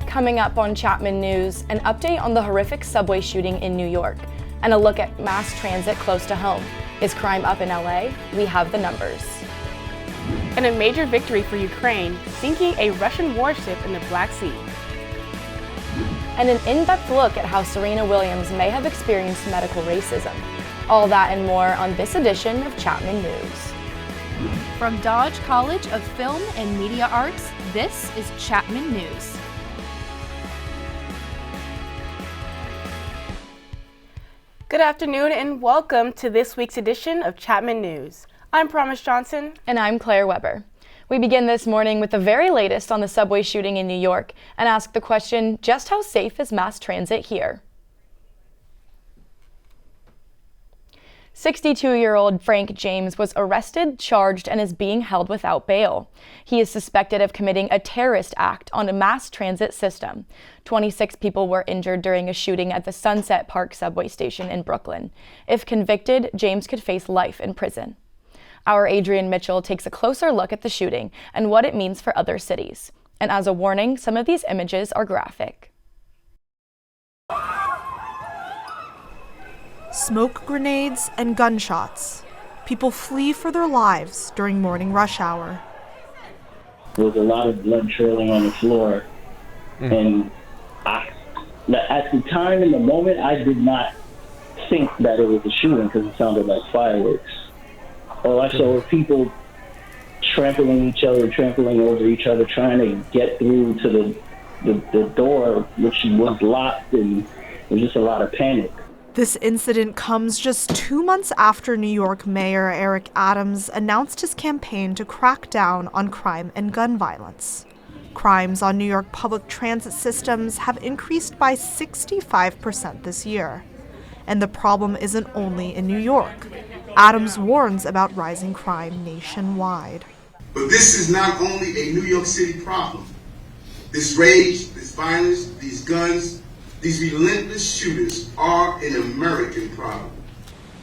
Coming up on Chapman News, an update on the horrific subway shooting in New York, and a look at mass transit close to home. Is crime up in LA? We have the numbers. And a major victory for Ukraine, sinking a Russian warship in the Black Sea. And an in-depth look at how Serena Williams may have experienced medical racism. All that and more on this edition of Chapman News. From Dodge College of Film and Media Arts, this is Chapman News. Good afternoon and welcome to this week's edition of Chapman News. I'm Promise Johnson. And I'm Claire Weber. We begin this morning with the very latest on the subway shooting in New York and ask the question, just how safe is mass transit here? 62-year-old Frank James was arrested, charged, and is being held without bail. He is suspected of committing a terrorist act on a mass transit system. 26 people were injured during a shooting at the Sunset Park subway station in Brooklyn. If convicted, James could face life in prison. Our Adrian Mitchell takes a closer look at the shooting and what it means for other cities. And as a warning, some of these images are graphic. Smoke grenades and gunshots. People flee for their lives during morning rush hour. There was a lot of blood trailing on the floor. And at the time, in the moment, I did not think that it was a shooting because it sounded like fireworks. All I saw were people trampling over each other, trying to get through to the door, which was locked, and there was just a lot of panic. This incident comes just 2 months after New York Mayor Eric Adams announced his campaign to crack down on crime and gun violence. Crimes on New York public transit systems have increased by 65% this year. And the problem isn't only in New York. Adams warns about rising crime nationwide. But this is not only a New York City problem. This rage, this violence, these guns, these relentless shooters are an American problem.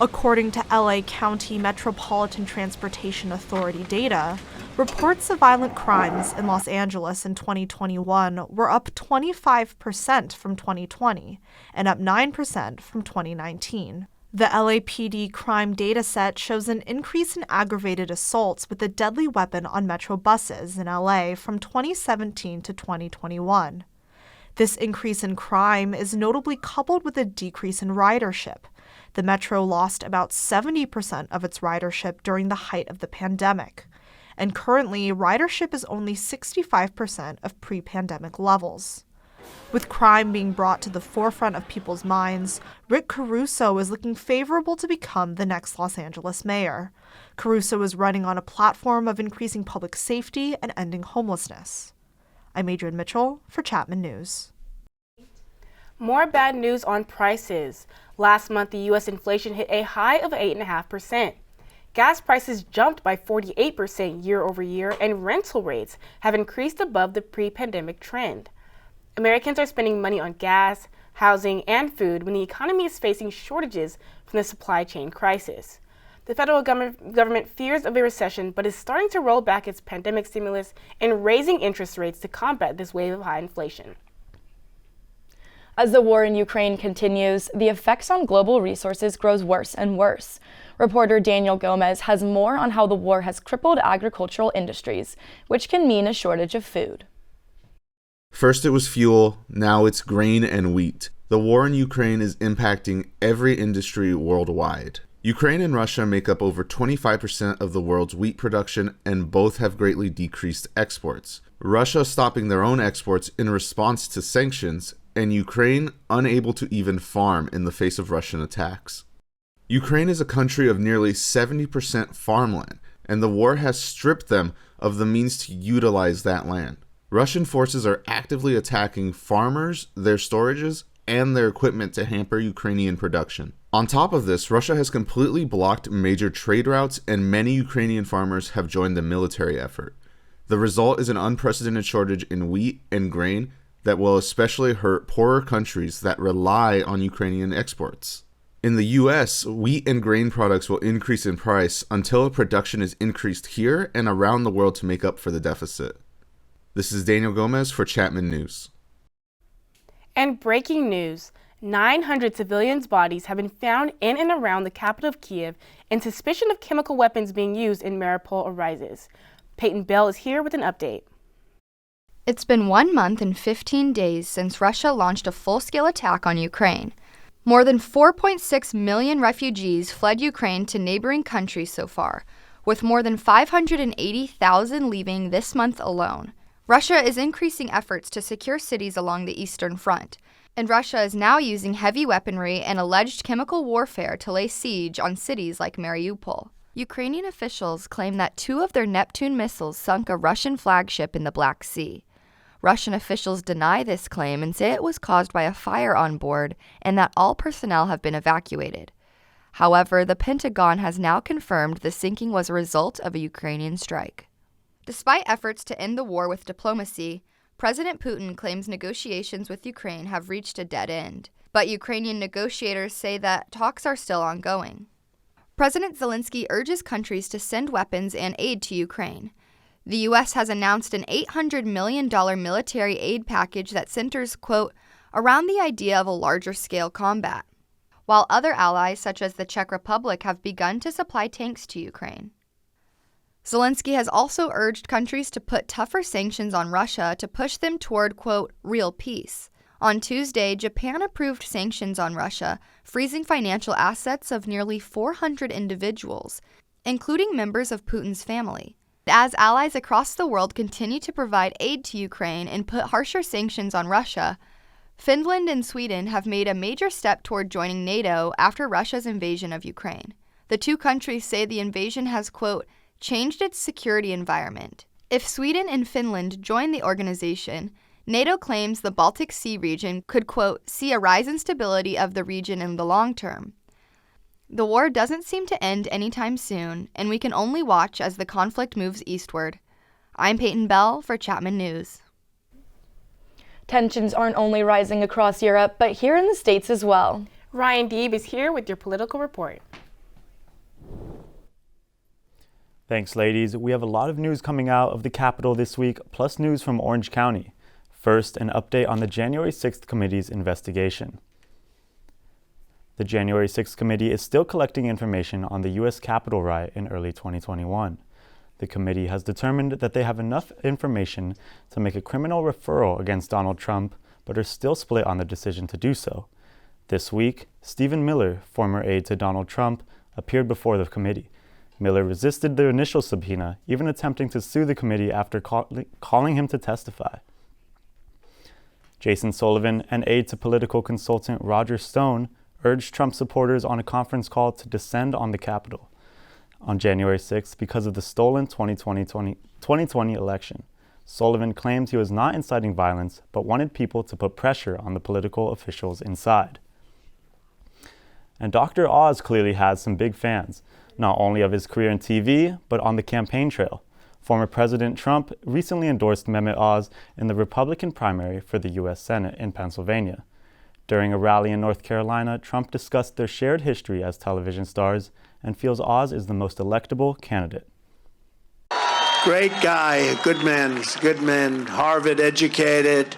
According to LA County Metropolitan Transportation Authority data, reports of violent crimes in Los Angeles in 2021 were up 25% from 2020 and up 9% from 2019. The LAPD crime data set shows an increase in aggravated assaults with a deadly weapon on metro buses in LA from 2017 to 2021. This increase in crime is notably coupled with a decrease in ridership. The metro lost about 70% of its ridership during the height of the pandemic. And currently, ridership is only 65% of pre-pandemic levels. With crime being brought to the forefront of people's minds, Rick Caruso is looking favorable to become the next Los Angeles mayor. Caruso is running on a platform of increasing public safety and ending homelessness. I'm Adrian Mitchell for Chapman News. More bad news on prices. Last month, the U.S. inflation hit a high of 8.5%. Gas prices jumped by 48% year over year, and rental rates have increased above the pre-pandemic trend. Americans are spending money on gas, housing, and food when the economy is facing shortages from the supply chain crisis. The federal government fears of a recession, but is starting to roll back its pandemic stimulus and raising interest rates to combat this wave of high inflation. As the war in Ukraine continues, the effects on global resources grows worse and worse. Reporter Daniel Gomez has more on how the war has crippled agricultural industries, which can mean a shortage of food. First it was fuel, now it's grain and wheat. The war in Ukraine is impacting every industry worldwide. Ukraine and Russia make up over 25% of the world's wheat production, and both have greatly decreased exports. Russia stopping their own exports in response to sanctions, and Ukraine unable to even farm in the face of Russian attacks. Ukraine is a country of nearly 70% farmland, and the war has stripped them of the means to utilize that land. Russian forces are actively attacking farmers, their storages, and their equipment to hamper Ukrainian production. On top of this, Russia has completely blocked major trade routes, and many Ukrainian farmers have joined the military effort. The result is an unprecedented shortage in wheat and grain that will especially hurt poorer countries that rely on Ukrainian exports. In the US, wheat and grain products will increase in price until production is increased here and around the world to make up for the deficit. This is Daniel Gomez for Chapman News. And breaking news, 900 civilians' bodies have been found in and around the capital of Kiev, and suspicion of chemical weapons being used in Mariupol arises. Peyton Bell is here with an update. It's been 1 month and 15 days since Russia launched a full-scale attack on Ukraine. More than 4.6 million refugees fled Ukraine to neighboring countries so far, with more than 580,000 leaving this month alone. Russia is increasing efforts to secure cities along the Eastern Front, and Russia is now using heavy weaponry and alleged chemical warfare to lay siege on cities like Mariupol. Ukrainian officials claim that 2 of their Neptune missiles sunk a Russian flagship in the Black Sea. Russian officials deny this claim and say it was caused by a fire on board and that all personnel have been evacuated. However, the Pentagon has now confirmed the sinking was a result of a Ukrainian strike. Despite efforts to end the war with diplomacy, President Putin claims negotiations with Ukraine have reached a dead end, but Ukrainian negotiators say that talks are still ongoing. President Zelensky urges countries to send weapons and aid to Ukraine. The U.S. has announced an $800 million military aid package that centers, quote, around the idea of a larger-scale combat, while other allies, such as the Czech Republic, have begun to supply tanks to Ukraine. Zelensky has also urged countries to put tougher sanctions on Russia to push them toward, quote, real peace. On Tuesday, Japan approved sanctions on Russia, freezing financial assets of nearly 400 individuals, including members of Putin's family. As allies across the world continue to provide aid to Ukraine and put harsher sanctions on Russia, Finland and Sweden have made a major step toward joining NATO after Russia's invasion of Ukraine. The 2 countries say the invasion has, quote, changed its security environment. If Sweden and Finland join the organization, NATO claims the Baltic Sea region could, quote, see a rise in stability of the region in the long term. The war doesn't seem to end anytime soon, and we can only watch as the conflict moves eastward. I'm Peyton Bell for Chapman News. Tensions aren't only rising across Europe, but here in the States as well. Ryan Deeb is here with your political report. Thanks, ladies. We have a lot of news coming out of the Capitol this week, plus news from Orange County. First, an update on the January 6th committee's investigation. The January 6th committee is still collecting information on the U.S. Capitol riot in early 2021. The committee has determined that they have enough information to make a criminal referral against Donald Trump, but are still split on the decision to do so. This week, Stephen Miller, former aide to Donald Trump, appeared before the committee. Miller resisted the initial subpoena, even attempting to sue the committee after calling him to testify. Jason Sullivan, an aide to political consultant Roger Stone, urged Trump supporters on a conference call to descend on the Capitol on January 6th because of the stolen 2020 election. Sullivan claimed he was not inciting violence, but wanted people to put pressure on the political officials inside. And Dr. Oz clearly has some big fans, not only of his career in TV, but on the campaign trail. Former President Trump recently endorsed Mehmet Oz in the Republican primary for the U.S. Senate in Pennsylvania. During a rally in North Carolina, Trump discussed their shared history as television stars and feels Oz is the most electable candidate. Great guy, good man, Harvard educated,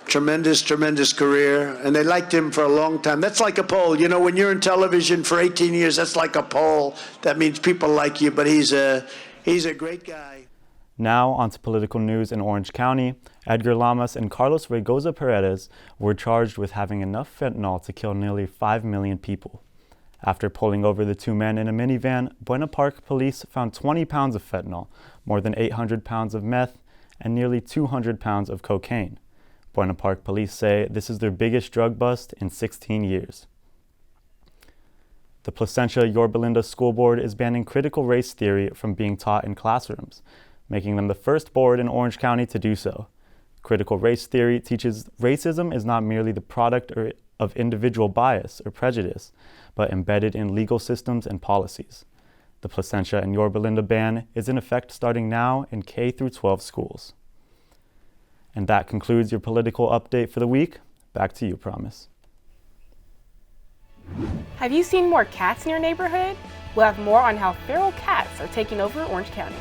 tremendous career, and they liked him for a long time. That's like a poll. You know, when you're in television for 18 years, that's like a poll. That means people like you, but he's a great guy. Now, on to political news in Orange County. Edgar Lamas and Carlos Regoza Paredes were charged with having enough fentanyl to kill nearly 5 million people. After pulling over the 2 men in a minivan, Buena Park police found 20 pounds of fentanyl, more than 800 pounds of meth, and nearly 200 pounds of cocaine. Buena Park police say this is their biggest drug bust in 16 years. The Placentia Yorba Linda School Board is banning critical race theory from being taught in classrooms, making them the first board in Orange County to do so. Critical race theory teaches racism is not merely the product of individual bias or prejudice, but embedded in legal systems and policies. The Placentia and Yorba Linda ban is in effect starting now in K-12 schools. And that concludes your political update for the week. Back to you, Promise. Have you seen more cats in your neighborhood? We'll have more on how feral cats are taking over Orange County.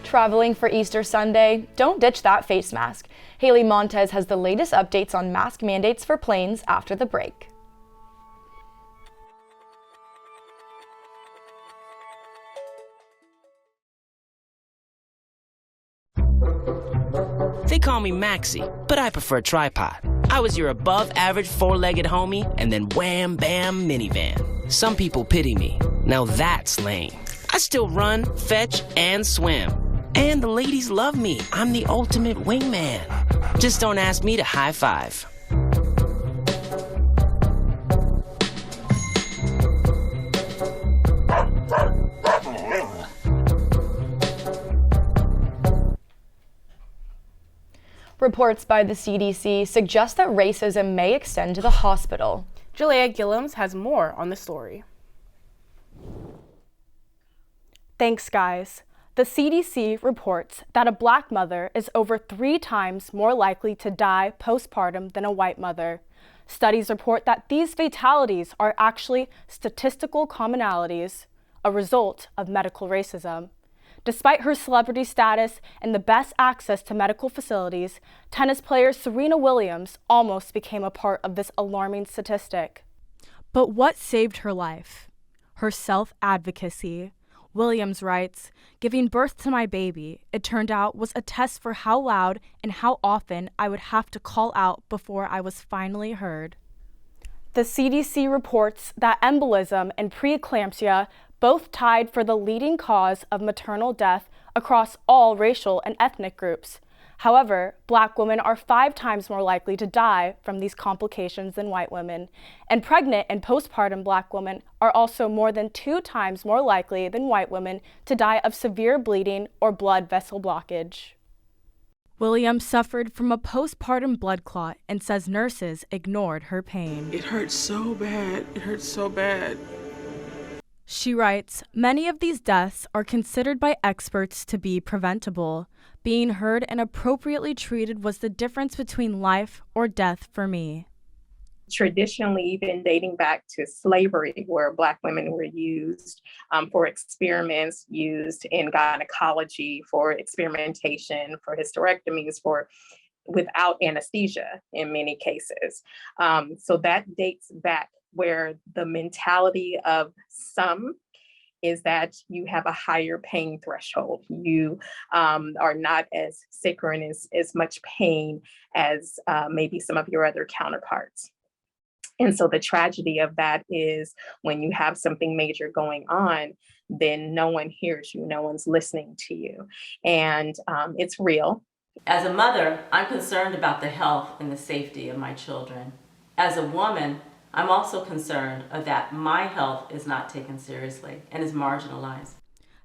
Traveling for Easter Sunday? Don't ditch that face mask. Haley Montez has the latest updates on mask mandates for planes after the break. They call me Maxie, but I prefer tripod. I was your above-average four-legged homie, and then wham, bam, minivan. Some people pity me. Now that's lame. I still run, fetch, and swim. And the ladies love me. I'm the ultimate wingman. Just don't ask me to high five. Reports by the CDC suggest that racism may extend to the hospital. Jalea Gillums has more on the story. Thanks, guys. The CDC reports that a black mother is over 3 times more likely to die postpartum than a white mother. Studies report that these fatalities are actually statistical commonalities, a result of medical racism. Despite her celebrity status and the best access to medical facilities, tennis player Serena Williams almost became a part of this alarming statistic. But what saved her life? Her self-advocacy. Williams writes, "Giving birth to my baby, it turned out, was a test for how loud and how often I would have to call out before I was finally heard." The CDC reports that embolism and preeclampsia both tied for the leading cause of maternal death across all racial and ethnic groups. However, black women are 5 times more likely to die from these complications than white women, and pregnant and postpartum black women are also more than 2 times more likely than white women to die of severe bleeding or blood vessel blockage. Williams suffered from a postpartum blood clot and says nurses ignored her pain. It hurts so bad. It hurts so bad. She writes, "Many of these deaths are considered by experts to be preventable. Being heard and appropriately treated was the difference between life or death for me." Traditionally, even dating back to slavery, where Black women were used for experiments, used in gynecology for experimentation, for hysterectomies, without anesthesia in many cases. So that dates back, where the mentality of some is that you have a higher pain threshold. You are not as sick or in as much pain as maybe some of your other counterparts. And so the tragedy of that is when you have something major going on, then no one hears you, no one's listening to you. And it's real. As a mother, I'm concerned about the health and the safety of my children. As a woman, I'm also concerned that my health is not taken seriously and is marginalized.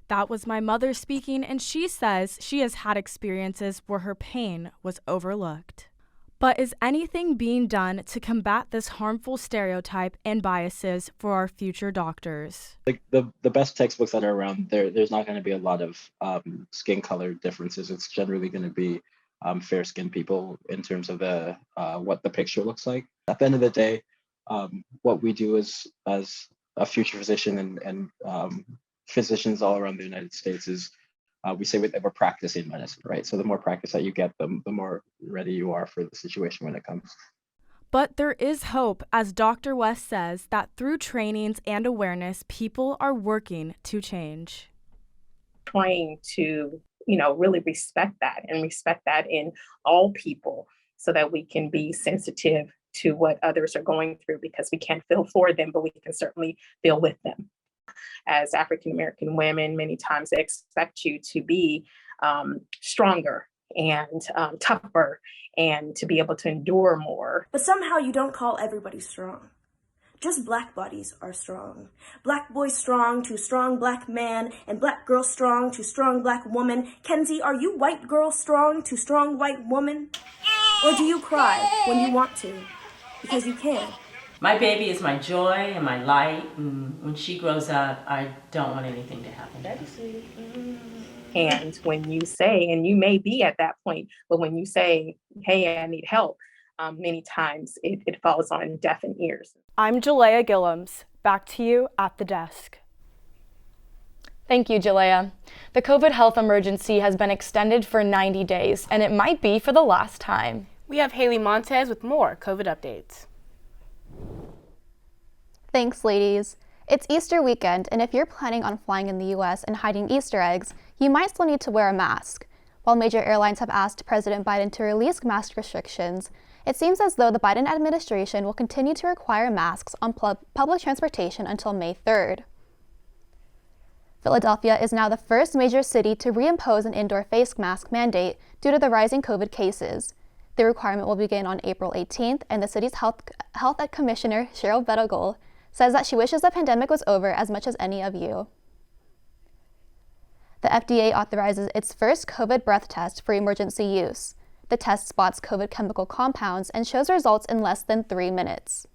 That was my mother speaking, and she says she has had experiences where her pain was overlooked. But is anything being done to combat this harmful stereotype and biases for our future doctors? Like the best textbooks that are around, there's not going to be a lot of skin color differences. It's generally going to be fair-skinned people in terms of what the picture looks like. At the end of the day, what we do as a future physician and physicians all around the United States is we say that we're practicing medicine, right? So the more practice that you get, the more ready you are for the situation when it comes. But there is hope, as Dr. West says, that through trainings and awareness, people are working to change. Trying to, really respect that in all people so that we can be sensitive to what others are going through, because we can't feel for them, but we can certainly feel with them. As African-American women, many times they expect you to be stronger and tougher and to be able to endure more. But somehow you don't call everybody strong. Just black bodies are strong. Black boy strong to strong black man, and black girl strong to strong black woman. Kenzie, are you white girl strong to strong white woman? Or do you cry when you want to? Because you can. My baby is my joy and my light, and when she grows up, I don't want anything to happen to her. And when you say, and you may be at that point, but when you say, hey, I need help, many times it falls on deaf ears. I'm Jalea Gillums. Back to you at the desk. Thank you, Jalea. The COVID health emergency has been extended for 90 days, and it might be for the last time. We have Haley Montez with more COVID updates. Thanks, ladies. It's Easter weekend, and if you're planning on flying in the U.S. and hiding Easter eggs, you might still need to wear a mask. While major airlines have asked President Biden to release mask restrictions, it seems as though the Biden administration will continue to require masks on public transportation until May 3rd. Philadelphia is now the first major city to reimpose an indoor face mask mandate due to the rising COVID cases. The requirement will begin on April 18th, and the city's health commissioner, Cheryl Bedegal, says that she wishes the pandemic was over as much as any of you. The FDA authorizes its first COVID breath test for emergency use. The test spots COVID chemical compounds and shows results in less than 3 minutes.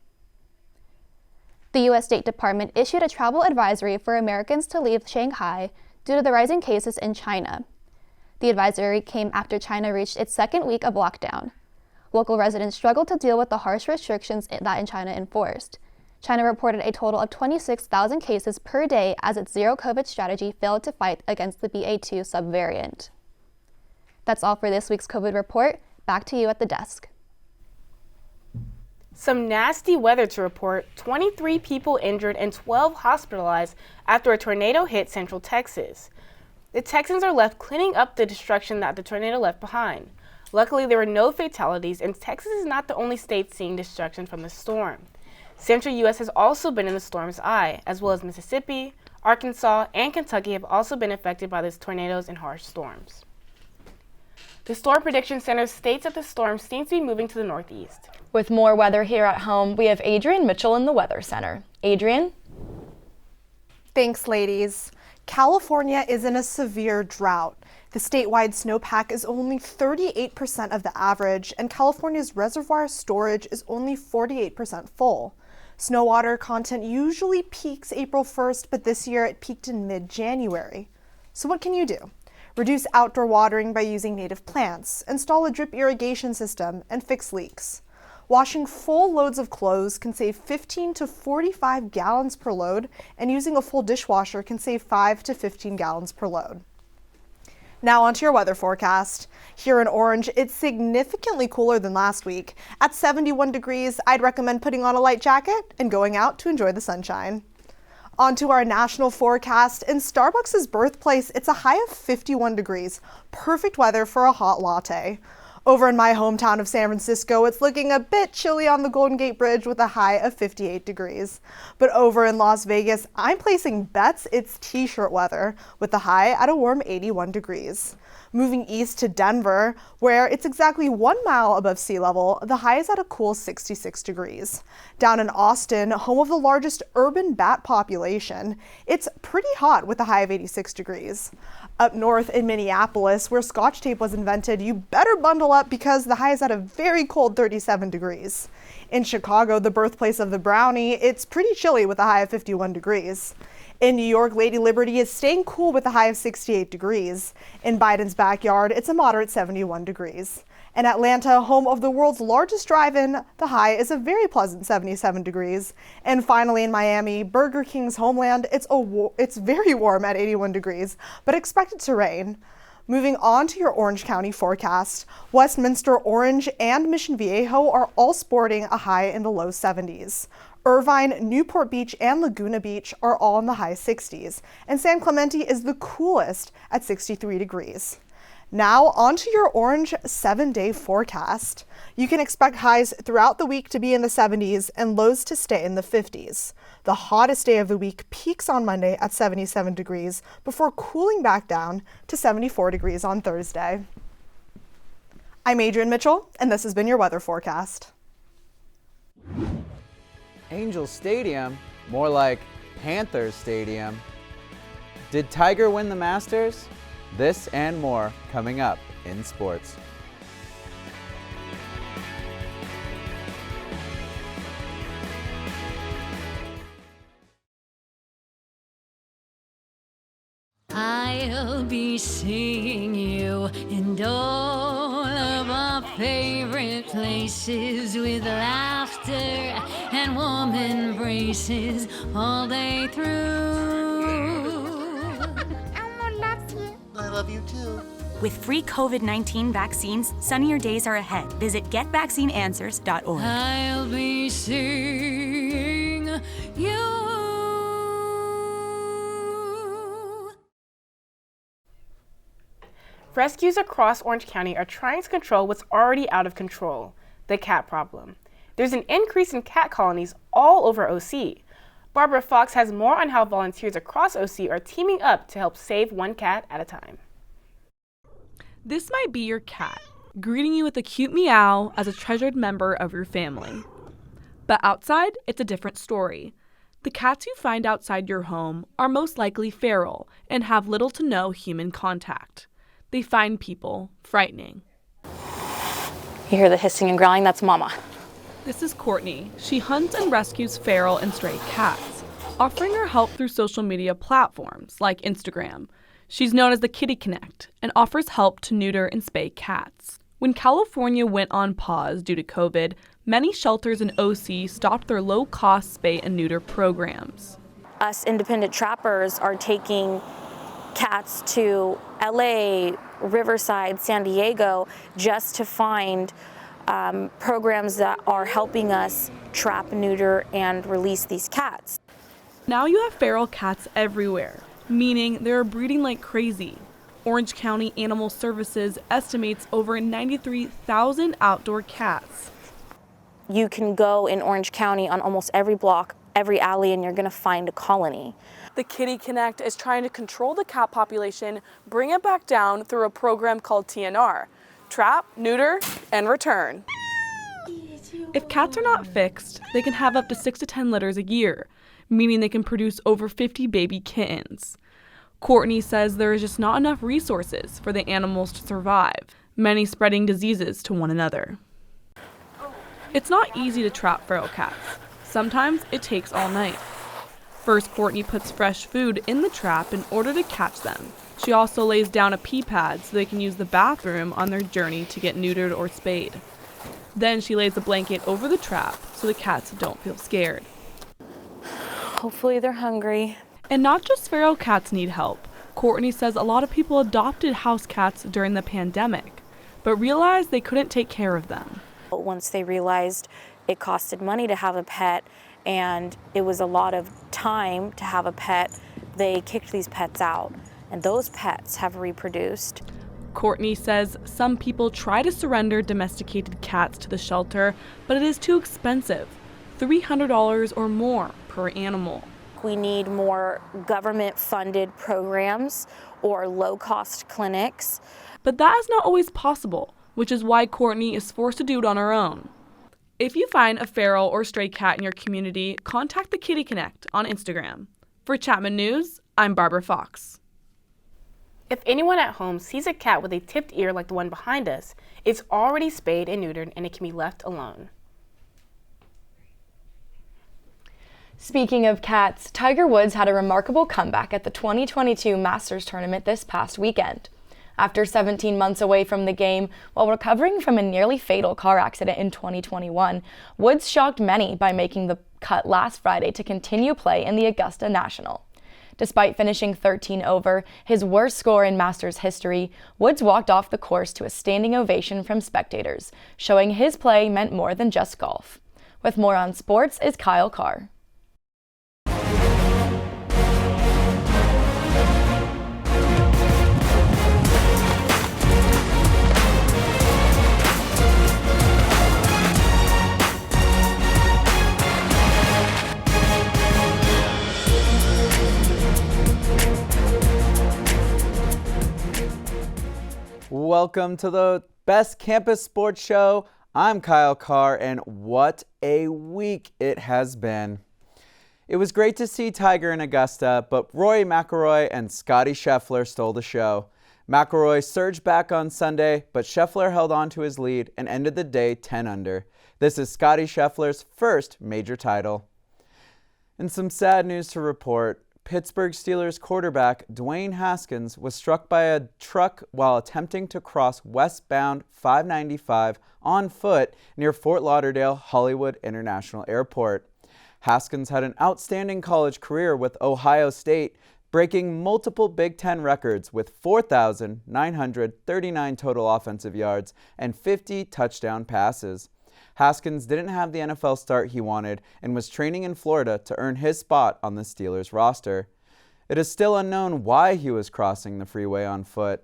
The U.S. State Department issued a travel advisory for Americans to leave Shanghai due to the rising cases in China. The advisory came after China reached its second week of lockdown. Local residents struggled to deal with the harsh restrictions that in China enforced. China reported a total of 26,000 cases per day as its zero-COVID strategy failed to fight against the BA.2 subvariant. That's all for this week's COVID report. Back to you at the desk. Some nasty weather to report. 23 people injured and 12 hospitalized after a tornado hit Central Texas. The Texans are left cleaning up the destruction that the tornado left behind. Luckily, there were no fatalities, and Texas is not the only state seeing destruction from the storm. Central U.S. has also been in the storm's eye, as well as Mississippi, Arkansas, and Kentucky have also been affected by these tornadoes and harsh storms. The Storm Prediction Center states that the storm seems to be moving to the northeast. With more weather here at home, we have Adrienne Mitchell in the Weather Center. Adrienne? Thanks, ladies. California is in a severe drought. The statewide snowpack is only 38% of the average, and California's reservoir storage is only 48% full. Snow water content usually peaks April 1st, but this year it peaked in mid-January. So what can you do? Reduce outdoor watering by using native plants, install a drip irrigation system, and fix leaks. Washing full loads of clothes can save 15 to 45 gallons per load, and using a full dishwasher can save 5 to 15 gallons per load. Now onto your weather forecast. Here in Orange, it's significantly cooler than last week. At 71 degrees, I'd recommend putting on a light jacket and going out to enjoy the sunshine. Onto our national forecast. In Starbucks' birthplace, it's a high of 51 degrees. Perfect weather for a hot latte. Over in my hometown of San Francisco, it's looking a bit chilly on the Golden Gate Bridge with a high of 58 degrees. But over in Las Vegas, I'm placing bets it's t-shirt weather with a high at a warm 81 degrees. Moving east to Denver, where it's exactly 1 mile above sea level, the high is at a cool 66 degrees. Down in Austin, home of the largest urban bat population, it's pretty hot with a high of 86 degrees. Up north in Minneapolis, where Scotch tape was invented, you better bundle up because the high is at a very cold 37 degrees. In Chicago, the birthplace of the brownie, it's pretty chilly with a high of 51 degrees. In New York, Lady Liberty is staying cool with a high of 68 degrees. In Biden's backyard, it's a moderate 71 degrees. In Atlanta, home of the world's largest drive-in, the high is a very pleasant 77 degrees. And finally in Miami, Burger King's homeland, it's very warm at 81 degrees, but expect it to rain. Moving on to your Orange County forecast, Westminster, Orange, and Mission Viejo are all sporting a high in the low 70s. Irvine, Newport Beach, and Laguna Beach are all in the high 60s, and San Clemente is the coolest at 63 degrees. Now onto your Orange 7-day forecast. You can expect highs throughout the week to be in the 70s and lows to stay in the 50s. The hottest day of the week peaks on Monday at 77 degrees before cooling back down to 74 degrees on Thursday. I'm Adrienne Mitchell, and this has been your weather forecast. Angel Stadium, more like Panthers Stadium. Did Tiger win the Masters? This and more coming up in sports. I'll be seeing you in all of our favorite places with laughter and warm embraces all day through. love you too. With free COVID-19 vaccines, sunnier days are ahead. Visit getvaccineanswers.org. I'll be seeing you. Rescues across Orange County are trying to control what's already out of control, the cat problem. There's an increase in cat colonies all over OC. Barbara Fox has more on how volunteers across OC are teaming up to help save one cat at a time. This might be your cat, greeting you with a cute meow as a treasured member of your family. But outside, it's a different story. The cats you find outside your home are most likely feral and have little to no human contact. They find people frightening. You hear the hissing and growling? That's Mama. This is Courtney. She hunts and rescues feral and stray cats, offering her help through social media platforms like Instagram. She's known as the Kitty Connect and offers help to neuter and spay cats. When California went on pause due to COVID, many shelters in OC stopped their low-cost spay and neuter programs. Us independent trappers are taking cats to LA, Riverside, San Diego, just to find programs that are helping us trap, neuter, and release these cats. Now you have feral cats everywhere, meaning they're breeding like crazy. Orange County Animal Services estimates over 93,000 outdoor cats. You can go in Orange County on almost every block, every alley, and you're going to find a colony. The Kitty Connect is trying to control the cat population, bring it back down through a program called TNR, Trap, Neuter, and Return. If cats are not fixed, they can have up to 6 to 10 litters a year, meaning they can produce over 50 baby kittens. Courtney says there is just not enough resources for the animals to survive, many spreading diseases to one another. It's not easy to trap feral cats. Sometimes it takes all night. First, Courtney puts fresh food in the trap in order to catch them. She also lays down a pee pad so they can use the bathroom on their journey to get neutered or spayed. Then she lays a blanket over the trap so the cats don't feel scared. Hopefully they're hungry. And not just feral cats need help. Courtney says a lot of people adopted house cats during the pandemic, but realized they couldn't take care of them. Once they realized it costed money to have a pet and it was a lot of time to have a pet, they kicked these pets out, and those pets have reproduced. Courtney says some people try to surrender domesticated cats to the shelter, but it is too expensive, $300 or more per animal. We need more government-funded programs or low-cost clinics. But that is not always possible, which is why Courtney is forced to do it on her own. If you find a feral or stray cat in your community, contact the Kitty Connect on Instagram. For Chapman News, I'm Barbara Fox. If anyone at home sees a cat with a tipped ear like the one behind us, it's already spayed and neutered and it can be left alone. Speaking of cats, Tiger Woods had a remarkable comeback at the 2022 Masters tournament this past weekend. After 17 months away from the game, while recovering from a nearly fatal car accident in 2021, Woods shocked many by making the cut last Friday to continue play in the Augusta National. Despite finishing 13 over, his worst score in Masters history, Woods walked off the course to a standing ovation from spectators, showing his play meant more than just golf. With more on sports is Kyle Carr. Welcome to the best campus sports show. I'm Kyle Carr, and what a week it has been. It was great to see Tiger in Augusta, but Rory McIlroy and Scottie Scheffler stole the show. McIlroy surged back on Sunday, but Scheffler held on to his lead and ended the day 10 under. This is Scottie Scheffler's first major title. And some sad news to report. Pittsburgh Steelers quarterback Dwayne Haskins was struck by a truck while attempting to cross westbound 595 on foot near Fort Lauderdale Hollywood International Airport. Haskins had an outstanding college career with Ohio State, breaking multiple Big Ten records with 4,939 total offensive yards and 50 touchdown passes. Haskins didn't have the NFL start he wanted and was training in Florida to earn his spot on the Steelers roster. It is still unknown why he was crossing the freeway on foot.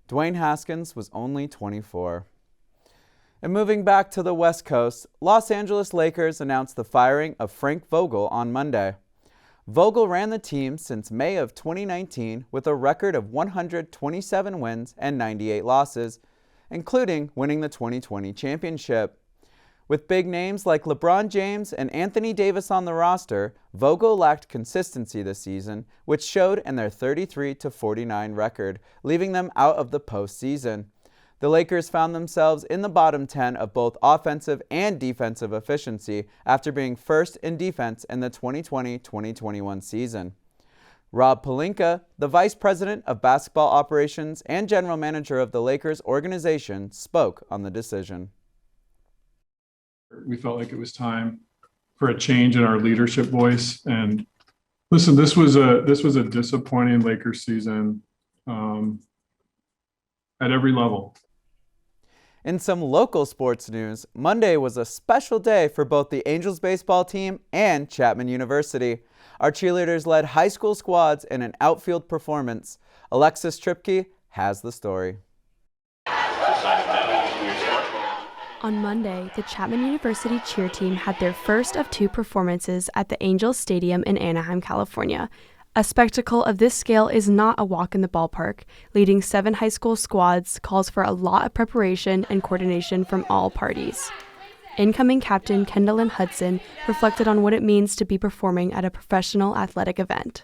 Dwayne Haskins was only 24. And moving back to the West Coast, Los Angeles Lakers announced the firing of Frank Vogel on Monday. Vogel ran the team since May of 2019 with a record of 127 wins and 98 losses, including winning the 2020 championship. With big names like LeBron James and Anthony Davis on the roster, Vogel lacked consistency this season, which showed in their 33-49 record, leaving them out of the postseason. The Lakers found themselves in the bottom 10 of both offensive and defensive efficiency after being first in defense in the 2020-2021 season. Rob Pelinka, the Vice President of Basketball Operations and General Manager of the Lakers organization, spoke on the decision. We felt like it was time for a change in our leadership voice. And listen, this was a disappointing Lakers season at every level. In some local sports news, Monday was a special day for both the Angels baseball team and Chapman University. Our cheerleaders led high school squads in an outfield performance. Alexis Tripke has the story. On Monday, the Chapman University cheer team had their first of two performances at the Angels Stadium in Anaheim, California. A spectacle of this scale is not a walk in the ballpark. Leading 7 high school squads calls for a lot of preparation and coordination from all parties. Incoming captain Kendall Hudson reflected on what it means to be performing at a professional athletic event.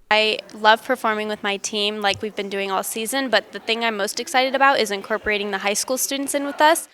I love performing with my team like we've been doing all season, but the thing I'm most excited about is incorporating the high school students in with us.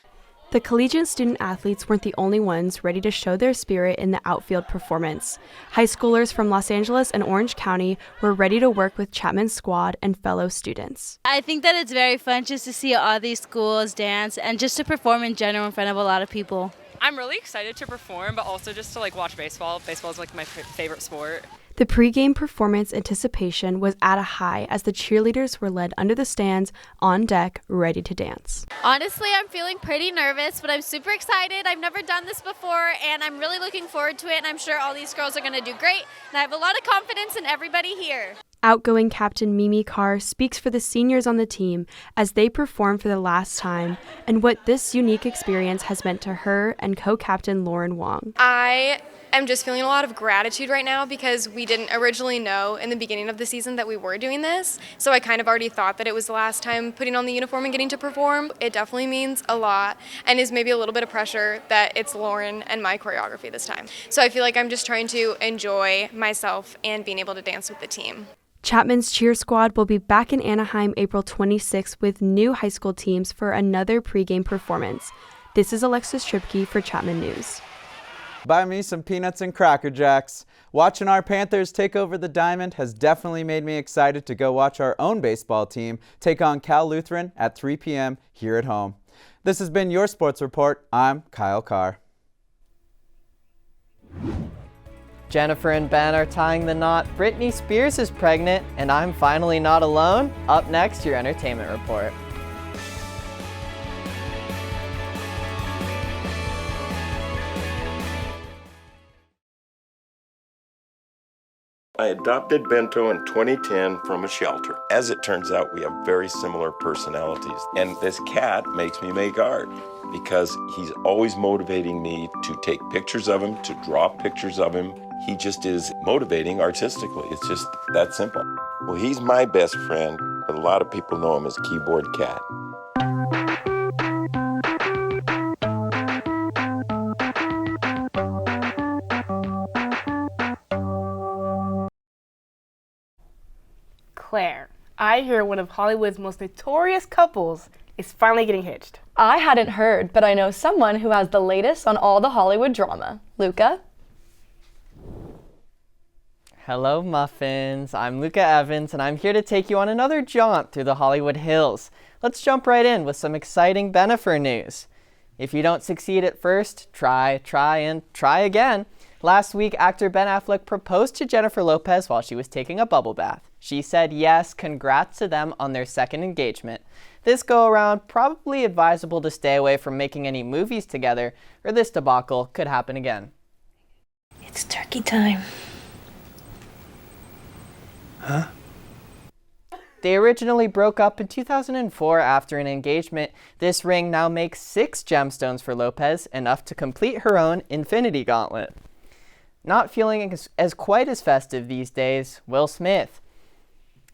The collegiate student athletes weren't the only ones ready to show their spirit in the outfield performance. High schoolers from Los Angeles and Orange County were ready to work with Chapman's squad and fellow students. I think that it's very fun just to see all these schools dance and just to perform in general in front of a lot of people. I'm really excited to perform, but also just to watch baseball. Baseball is my favorite sport. The pregame performance anticipation was at a high as the cheerleaders were led under the stands, on deck, ready to dance. Honestly, I'm feeling pretty nervous, but I'm super excited. I've never done this before, and I'm really looking forward to it, and I'm sure all these girls are going to do great, and I have a lot of confidence in everybody here. Outgoing captain Mimi Carr speaks for the seniors on the team as they perform for the last time and what this unique experience has meant to her and co-captain Lauren Wong. I'm just feeling a lot of gratitude right now because we didn't originally know in the beginning of the season that we were doing this. So I kind of already thought that it was the last time putting on the uniform and getting to perform. It definitely means a lot and is maybe a little bit of pressure that it's Lauren and my choreography this time. So I feel like I'm just trying to enjoy myself and being able to dance with the team. Chapman's cheer squad will be back in Anaheim April 26th with new high school teams for another pregame performance. This is Alexis Tripke for Chapman News. Buy me some peanuts and Cracker Jacks. Watching our Panthers take over the Diamond has definitely made me excited to go watch our own baseball team take on Cal Lutheran at 3 p.m. here at home. This has been your Sports Report. I'm Kyle Carr. Jennifer and Ben are tying the knot. Britney Spears is pregnant, and I'm finally not alone. Up next, your entertainment report. I adopted Bento in 2010 from a shelter. As it turns out, we have very similar personalities. And this cat makes me make art because he's always motivating me to take pictures of him, to draw pictures of him. He just is motivating artistically. It's just that simple. Well, he's my best friend, but a lot of people know him as Keyboard Cat. Claire, I hear one of Hollywood's most notorious couples is finally getting hitched. I hadn't heard, but I know someone who has the latest on all the Hollywood drama. Luca? Hello, Muffins. I'm Luca Evans, and I'm here to take you on another jaunt through the Hollywood Hills. Let's jump right in with some exciting Bennifer news. If you don't succeed at first, try, and try again. Last week, actor Ben Affleck proposed to Jennifer Lopez while she was taking a bubble bath. She said yes, congrats to them on their second engagement. This go-around, probably advisable to stay away from making any movies together, or this debacle could happen again. It's turkey time. Huh? They originally broke up in 2004 after an engagement. This ring now makes 6 gemstones for Lopez, enough to complete her own infinity gauntlet. Not feeling as quite as festive these days, Will Smith.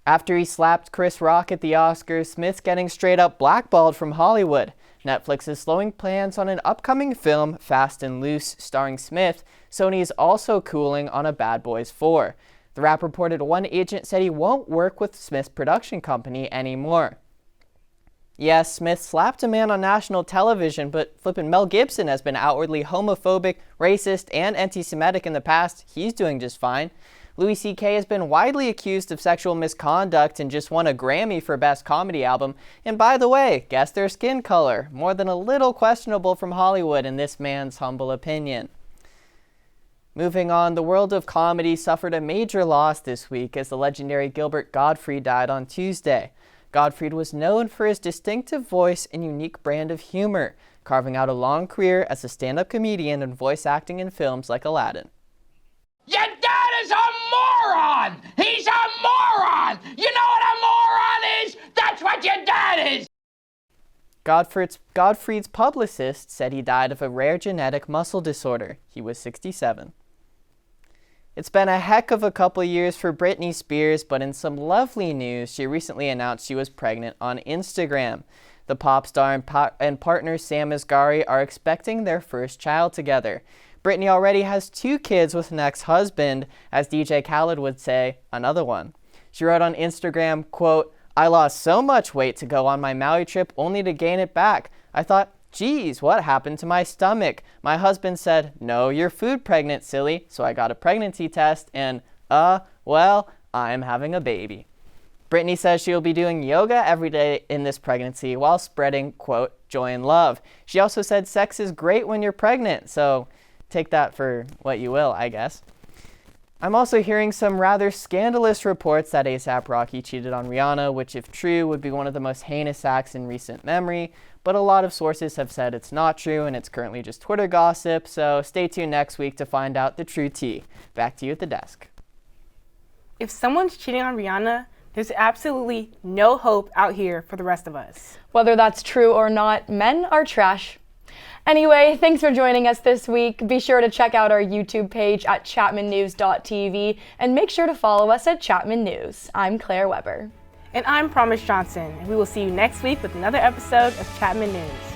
After he slapped Chris Rock at the Oscars, Smith's getting straight up blackballed from Hollywood. Netflix is slowing plans on an upcoming film, Fast and Loose, starring Smith. Sony is also cooling on a Bad Boys 4. The rap reported one agent said he won't work with Smith's production company anymore. Yes, Smith slapped a man on national television, but flippin' Mel Gibson has been outwardly homophobic, racist, and anti-Semitic in the past. He's doing just fine. Louis C.K. has been widely accused of sexual misconduct and just won a Grammy for Best Comedy Album. And by the way, guess their skin color. More than a little questionable from Hollywood in this man's humble opinion. Moving on, the world of comedy suffered a major loss this week as the legendary Gilbert Gottfried died on Tuesday. Gottfried was known for his distinctive voice and unique brand of humor, carving out a long career as a stand-up comedian and voice acting in films like Aladdin. Your dad is a moron! He's a moron! You know what a moron is? That's what your dad is! Gottfried's publicist said he died of a rare genetic muscle disorder. He was 67. It's been a heck of a couple years for Britney Spears, but in some lovely news, she recently announced she was pregnant on Instagram. The pop star and partner Sam Asghari are expecting their first child together. Britney already has 2 kids with an ex-husband, as DJ Khaled would say, another one. She wrote on Instagram, quote, "I lost so much weight to go on my Maui trip only to gain it back. I thought, geez, what happened to my stomach? My husband said, no, you're food pregnant, silly. So I got a pregnancy test and, well, I'm having a baby." Britney says she will be doing yoga every day in this pregnancy while spreading, quote, joy and love. She also said sex is great when you're pregnant, so take that for what you will, I guess. I'm also hearing some rather scandalous reports that A$AP Rocky cheated on Rihanna, which if true would be one of the most heinous acts in recent memory, but a lot of sources have said it's not true and it's currently just Twitter gossip, so stay tuned next week to find out the true tea. Back to you at the desk. If someone's cheating on Rihanna, there's absolutely no hope out here for the rest of us. Whether that's true or not, men are trash. Anyway, thanks for joining us this week. Be sure to check out our YouTube page at chapmannews.tv and make sure to follow us at Chapman News. I'm Claire Weber. And I'm Promise Johnson, and we will see you next week with another episode of Chapman News.